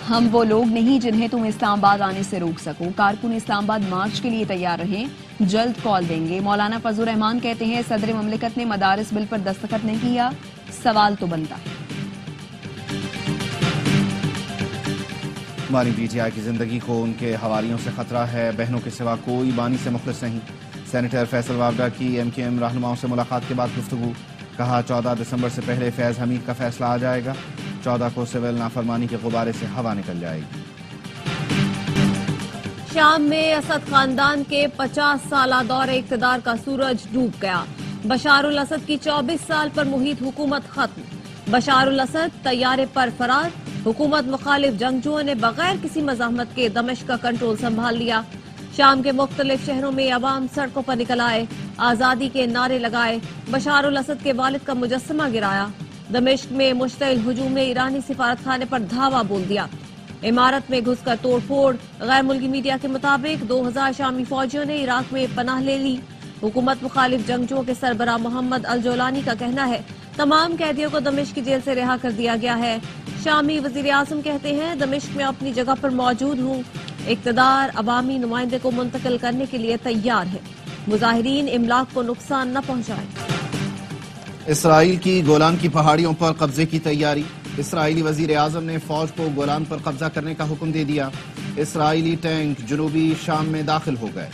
ہم وہ لوگ نہیں جنہیں تم اسلام آباد آنے سے روک سکو، کارکن اسلام آباد مارچ کے لیے تیار رہیں، جلد کال دیں گے۔ مولانا فضل الرحمان کہتے ہیں صدر مملکت نے مدارس بل پر دستخط نہیں کیا، سوال تو بنتا ہے۔ بانی پی ٹی آئی کی زندگی کو ان کے حوالیوں سے خطرہ ہے، بہنوں کے سوا کوئی بانی سے مخلص نہیں۔ سینیٹر فیصل وابڈا کی ایم کیو ایم رہنماؤں سے ملاقات کے بعد گفتگو، کہا 14 دسمبر سے پہلے فیض حمید کا فیصلہ آ جائے گا، 14 کو سول نافرمانی کے غبارے سے ہوا نکل جائے گی۔ شام میں اسد خاندان کے 50 سالہ دور اقتدار کا سورج ڈوب گیا، بشار الاسد کی 24 سال پر محیط حکومت ختم، بشار الاسد طیارے پر فرار، حکومت مخالف جنگجوؤں نے بغیر کسی مزاحمت کے دمشق کا کنٹرول سنبھال لیا۔ شام کے مختلف شہروں میں عوام سڑکوں پر نکل آئے، آزادی کے نعرے لگائے، بشار الاسد کے والد کا مجسمہ گرایا۔ دمشق میں مشتعل ہجوم نے ایرانی سفارت خانے پر دھاوا بول دیا، عمارت میں گھس کر توڑ پھوڑ۔ غیر ملکی میڈیا کے مطابق 2000 شامی فوجیوں نے عراق میں پناہ لے لی۔ حکومت مخالف جنگجوؤں کے سربراہ محمد الجولانی کا کہنا ہے تمام قیدیوں کو دمشق کی جیل سے رہا کر دیا گیا ہے۔ شامی وزیر اعظم کہتے ہیں دمشق میں اپنی جگہ پر موجود ہوں، اقتدار عوامی نمائندے کو منتقل کرنے کے لیے تیار ہے، مظاہرین املاک کو نقصان نہ پہنچائیں۔ اسرائیل کی گولان کی پہاڑیوں پر قبضے کی تیاری، اسرائیلی وزیر اعظم نے فوج کو گولان پر قبضہ کرنے کا حکم دے دیا۔ اسرائیلی ٹینک جنوبی شام میں داخل ہو گئے۔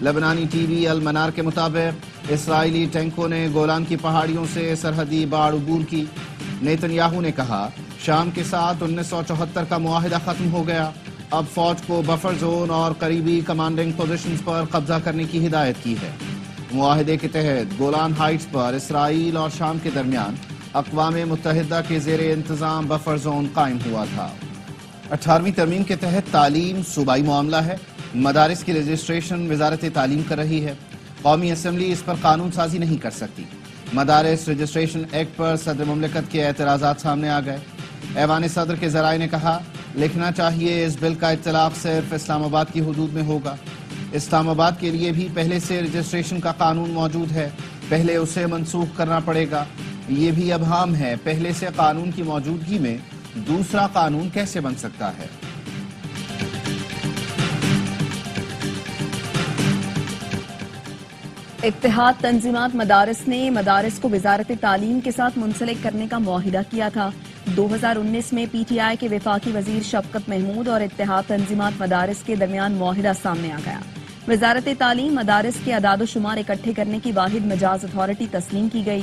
لبنانی ٹی وی المنار کے مطابق اسرائیلی ٹینکوں نے گولان کی پہاڑیوں سے سرحدی باڑ عبور کی۔ نیتن یاہو نے کہا شام کے ساتھ 1974 کا معاہدہ ختم ہو گیا، اب فوج کو بفر زون اور قریبی کمانڈنگ پوزیشنز پر قبضہ کرنے کی ہدایت کی ہے۔ معاہدے کے تحت گولان ہائٹس پر اسرائیل اور شام کے درمیان اقوام متحدہ کے زیر انتظام بفر زون قائم ہوا تھا۔ 18ویں ترمیم کے تحت تعلیم صوبائی معاملہ ہے، مدارس کی رجسٹریشن وزارت تعلیم کر رہی ہے، قومی اسمبلی اس پر قانون سازی نہیں کر سکتی۔ مدارس رجسٹریشن ایکٹ پر صدر مملکت کے اعتراضات سامنے آ گئے۔ ایوان صدر کے ذرائع نے کہا لکھنا چاہیے اس بل کا اطلاق صرف اسلام آباد کی حدود میں ہوگا۔ اسلام آباد کے لیے بھی پہلے سے رجسٹریشن کا قانون موجود ہے، پہلے اسے منسوخ کرنا پڑے گا۔ یہ بھی ابہام ہے، پہلے سے قانون کی موجودگی میں دوسرا قانون کیسے بن سکتا ہے؟ اتحاد تنظیمات مدارس نے مدارس کو وزارت تعلیم کے ساتھ منسلک کرنے کا معاہدہ کیا تھا۔ 2019 میں پی ٹی آئی کے وفاقی وزیر شفقت محمود اور اتحاد تنظیمات مدارس کے درمیان معاہدہ سامنے آ گیا۔ وزارت تعلیم مدارس کے اعداد و شمار اکٹھے کرنے کی واحد مجاز اتھارٹی تسلیم کی گئی۔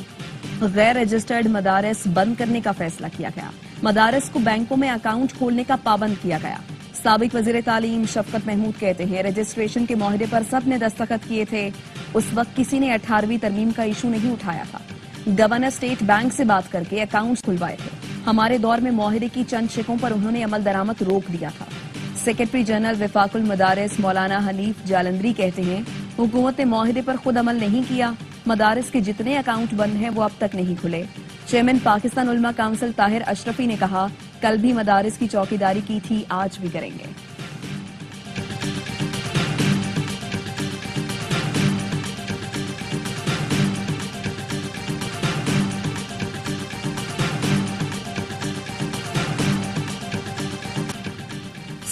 غیر رجسٹرڈ مدارس بند کرنے کا فیصلہ کیا گیا۔ مدارس کو بینکوں میں اکاؤنٹ کھولنے کا پابند کیا گیا۔ سابق وزیر تعلیم شفقت محمود کہتے ہیں رجسٹریشن کے معاہدے پر سب نے دستخط کیے تھے، اس وقت کسی نے 18ویں ترمیم کا ایشو نہیں اٹھایا تھا۔ گورنر اسٹیٹ بینک سے بات کر کے اکاؤنٹس کھلوائے تھے۔ ہمارے دور میں معاہدے کی چند شقوں پر انہوں نے عمل درآمد روک دیا تھا۔ سیکرٹری جنرل وفاق المدارس مولانا حنیف جالندری کہتے ہیں حکومت نے معاہدے پر خود عمل نہیں کیا، مدارس کے جتنے اکاؤنٹ بند ہیں وہ اب تک نہیں کھلے۔ چیئرمین پاکستان علماء کونسل طاہر اشرفی نے کہا کل بھی مدارس کی چوکیداری کی تھی، آج بھی کریں گے۔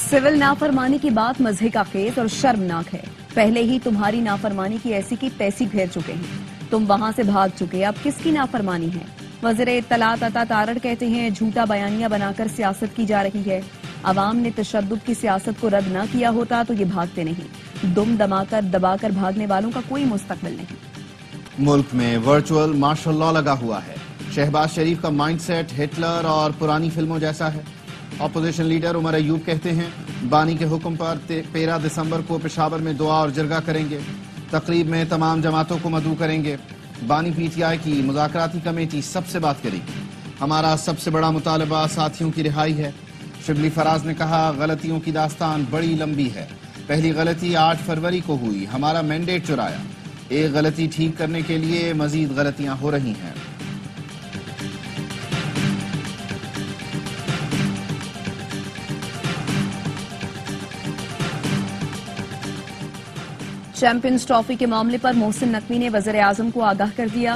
سول نافرمانی کی بات مضحک خیز اور شرمناک ہے، پہلے ہی تمہاری نافرمانی کی ایسی کی تیسی پھیر چکے ہیں، تم وہاں سے بھاگ چکے، اب کس کی نافرمانی ہے؟ وزیر اطلاعات عطا تارڑ کہتے ہیں جھوٹا بیانیہ بنا کر سیاست کی جا رہی ہے، عوام نے تشدد کی سیاست کو رد نہ کیا ہوتا تو یہ بھاگتے نہیں، دم دما کر دبا کر بھاگنے والوں کا کوئی مستقبل نہیں۔ ملک میں ورچوئل مارشل لاء لگا ہوا ہے، شہباز شریف کا مائنڈ سیٹ ہٹلر اور پرانی فلموں جیسا ہے۔ اپوزیشن لیڈر عمر ایوب کہتے ہیں بانی کے حکم پر 13 دسمبر کو پشاور میں دعا اور جرگہ کریں گے، تقریب میں تمام جماعتوں کو مدعو کریں گے۔ بانی پی ٹی آئی کی مذاکراتی کمیٹی سب سے بات کرے گی، ہمارا سب سے بڑا مطالبہ ساتھیوں کی رہائی ہے۔ شبلی فراز نے کہا غلطیوں کی داستان بڑی لمبی ہے، پہلی غلطی 8 فروری کو ہوئی، ہمارا مینڈیٹ چرایا، ایک غلطی ٹھیک کرنے کے لیے مزید غلطیاں ہو رہی ہیں۔ چیمپئنز ٹرافی کے معاملے پر محسن نقوی نے وزیر اعظم کو آگاہ کر دیا۔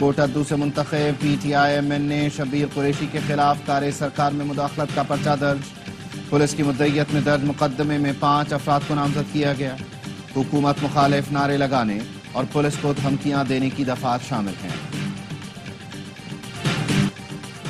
کوٹادو سے منتخب P T I M N A Shabbir Qureshi کے خلاف کار سرکار میں مداخلت کا پرچہ درج. پولیس کی مدعیت میں درج مقدمے میں 5 افراد کو نامزد کیا گیا. حکومت مخالف نعرے لگانے اور پولیس کو دھمکیاں دینے کی دفعات شامل ہیں.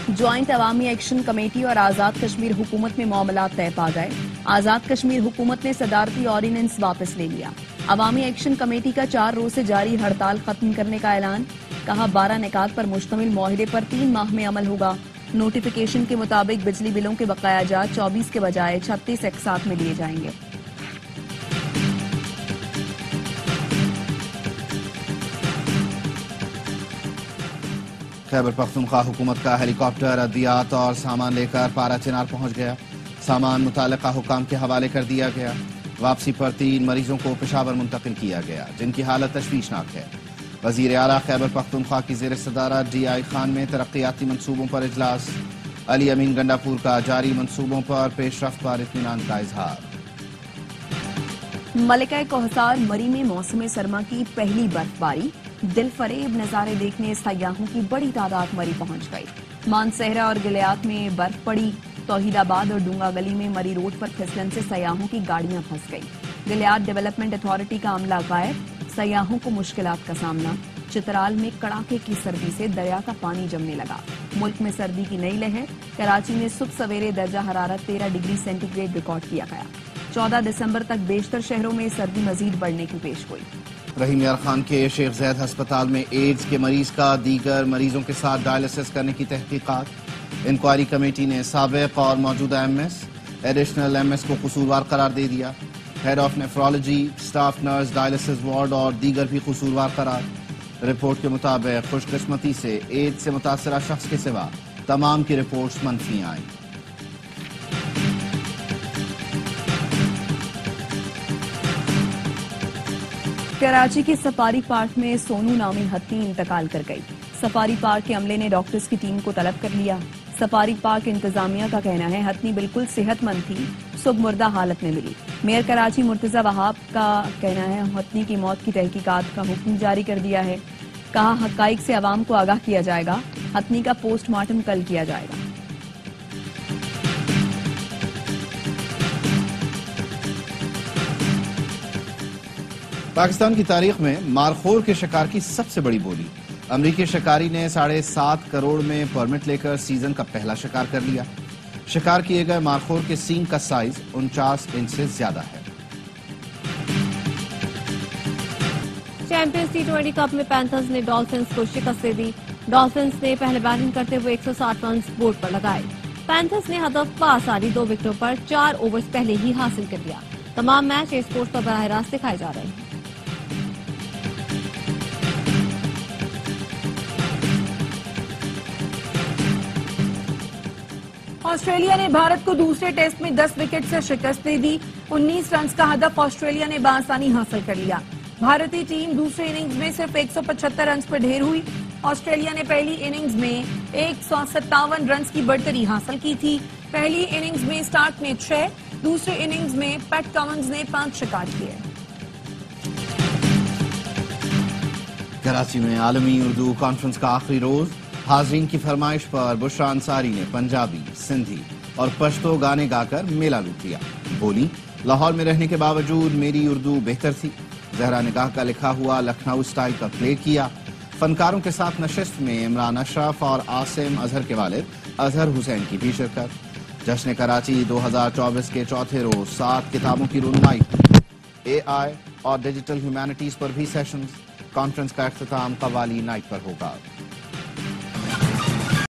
جوائنٹ عوامی ایکشن کمیٹی اور آزاد کشمیر حکومت میں معاملات طے پا گئے. آزاد کشمیر حکومت نے صدارتی آرڈیننس واپس لے لیا. عوامی ایکشن کمیٹی کا 4 روز سے جاری ہڑتال ختم کرنے کا اعلان. کہا 12 نکات پر مشتمل معاہدے پر 3 ماہ میں عمل ہوگا. نوٹیفیکیشن کے مطابق بجلی بلوں کے بقایا جات 24 کے بجائے 36 اقساط میں لیے جائیں گے. خیبر پختونخوا حکومت کا ہیلی کاپٹر ادویات اور سامان لے کر پارا چنار پہنچ گیا. سامان متعلقہ حکام کے حوالے کر دیا گیا. واپسی پر 3 مریضوں کو پشاور منتقل کیا گیا جن کی حالت تشویشناک ہے. وزیر اعلیٰ خیبر پختونخوا کی زیر صدارت ڈی آئی خان میں ترقیاتی منصوبوں پر اجلاس. علی امین گنڈاپور کا جاری منصوبوں پر پیش رفت پر اطمینان کا اظہار. ملکہ کوہسار مری میں موسم سرما کی پہلی برف باری. دل فریب نظارے دیکھنے سیاحوں کی بڑی تعداد مری پہنچ گئی. مانسہرہ اور گلیات میں برف پڑی. توحید آباد اور ڈونگا گلی میں مری روڈ پر پھسلن سے سیاحوں کی گاڑیاں پھنس گئی. گلیات ڈیولپمنٹ اتھارٹی کا عملہ غائب. سیاحوں کو مشکلات کا سامنا. چترال میں کڑاکے کی سردی سے دریا کا پانی جمنے لگا. ملک میں سردی کی نئی لہر. کراچی میں صبح سویرے درجہ حرارت 13 ڈگری سینٹی گریڈ ریکارڈ کیا گیا. 14 دسمبر تک بیشتر شہروں میں سردی مزید بڑھنے کی پیش گوئی. رحیم یار خان کے شیخ زید ہسپتال میں ایڈز کے مریض کا دیگر مریضوں کے ساتھ ڈائلسس کرنے کی تحقیقات. انکوائری کمیٹی نے سابق اور موجودہ M S additional M S کو قصوروار قرار دے دیا. Head of nephrology, staff nurse, dialysis ward اور دیگر بھی قصوروار قرار. رپورٹ کے مطابق خوش قسمتی سے ایڈز سے متاثرہ شخص کے سوا تمام کی رپورٹس منفی آئیں. کراچی کے سفاری پارک میں سونو نامی ہتھی انتقال کر گئی. سفاری پارک کے عملے نے ڈاکٹرز کی ٹیم کو طلب کر لیا. سفاری پارک انتظامیہ کا کہنا ہے ہتھی بالکل صحت مند تھی، صبح مردہ حالت میں ملی. میئر کراچی مرتضی وہاب کا کہنا ہے ہتھی کی موت کی تحقیقات کا حکم جاری کر دیا ہے. کہا حقائق سے عوام کو آگاہ کیا جائے گا. ہتھی کا پوسٹ مارٹم کل کیا جائے گا. پاکستان کی تاریخ میں مارخور کے شکار کی سب سے بڑی بولی. امریکی شکاری نے 7.5 کروڑ میں پرمٹ لے کر سیزن کا پہلا شکار کر لیا. شکار کیے گئے مارخور کے سینگ کا سائز 49 انچ سے زیادہ ہے. چیمپئنز T20 کپ میں پینتھرز نے ڈالفنز کو شکست دے دی. ڈالفنز نے پہلے بیٹنگ کرتے ہوئے 160 رنز بورڈ پر لگائے. پینتھرز نے ہدف پاس آری 2 وکٹوں پر 4 اوورز پہلے ہی حاصل کر لیا. تمام میچ اس اسپورٹس پر براہ راست دکھائے جا رہے ہیں. آسٹریلیا نے بھارت کو دوسرے ٹیسٹ میں 10 وکٹ سے شکست دے دی. 19 رنز کا ہدف آسٹریلیا نے بآسانی حاصل کر لیا. بھارتی ٹیم دوسری اننگز میں صرف 175 رنز پر ڈھیر ہوئی. آسٹریلیا نے پہلی اننگز میں 157 رنز کی برتری حاصل کی تھی. پہلی اننگز میں سٹارک نے 6، دوسری اننگز میں پیٹ کمنز نے 5 شکار کیے. کراچی میں عالمی اردو کانفرنس کا آخری روز. حاضرین کی فرمائش پر بشرا انصاری نے پنجابی، سندھی اور پشتو گانے گا کر میلہ لوٹ لیا. بولی لاہور میں رہنے کے باوجود میری اردو بہتر تھی. زہرا نگاہ کا لکھا ہوا لکھنؤ سٹائل کا پلے کیا. فنکاروں کے ساتھ نشست میں عمران اشرف اور عاصم اظہر کے والد اظہر حسین کی بھی شرکت. جشن کراچی 2024 کے چوتھے روز 7 کتابوں کی رونمائی. AI اور ڈیجیٹل ہیومینٹیز پر بھی سیشنز. کانفرنس کا اختتام قوالی نائٹ پر ہوگا.